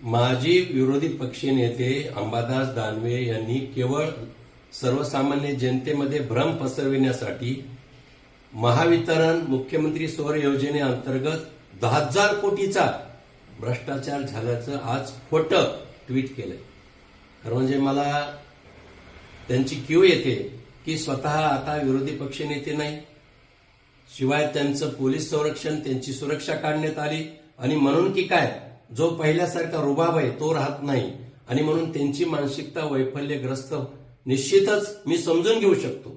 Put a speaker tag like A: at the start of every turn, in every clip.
A: माजी विरोधी पक्षनेते अंबादास दानवे यांनी केवळ सर्वसामान्य जनतेमध्ये भ्रम पसरविण्यासाठी महावितरण मुख्यमंत्री सौर योजनेअंतर्गत 10,000 कोटीचा भ्रष्टाचार झाल्याचं आज खोटं ट्विट केलंय. खरं म्हणजे मला त्यांची कीव येते की स्वतः आता विरोधी पक्षनेते नाही, शिवाय त्यांचं पोलीस संरक्षण, त्यांची सुरक्षा काढण्यात आली आणि म्हणून की काय जो पहिल्यासारखा रुबाब आहे तो राहत नाही आणि म्हणून त्यांची मानसिकता वैफल्यग्रस्त निश्चितच मी समजून घेऊ शकतो.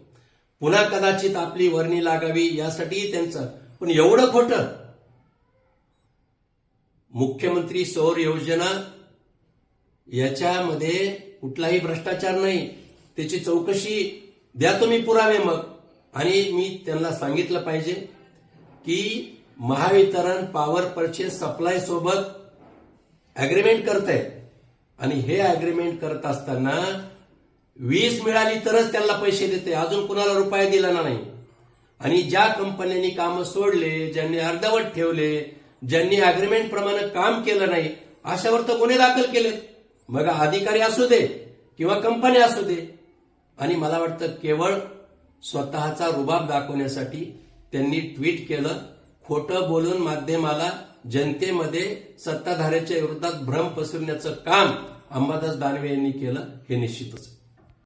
A: पुन्हा कदाचित आपली वर्णी लागावी यासाठीही त्यांचं, पण एवढं खोटं. मुख्यमंत्री सौर योजना याच्यामध्ये कुठलाही भ्रष्टाचार नाही, त्याची चौकशी द्या तुम्ही पुरावे मग. आणि मी त्यांना सांगितलं पाहिजे की महावितरण पॉवर परचेस सप्लाय सोबत अग्रीमेंट करतंय आणि हे अग्रीमेंट करत असताना वीज मिळाली तरच त्यांना पैसे देते, अजून कुणाला रुपया दिला नाही. आणि ज्या कंपन्यांनी कामं सोडले, ज्यांनी अर्धवट ठेवले, ज्यांनी अग्रीमेंट प्रमाणे काम केलं नाही, अशावर तर गुन्हे दाखल केले, मग अधिकारी असू दे किंवा कंपनी असू दे. आणि मला वाटतं केवळ स्वतःचा रुबाब दाखवण्यासाठी त्यांनी ट्विट केलं. खोटं बोलून माध्यमाला, जनतेमध्ये सत्ताधाऱ्याच्या विरोधात भ्रम पसरवण्याचं काम अंबादास दानवे यांनी केलं हे निश्चितच.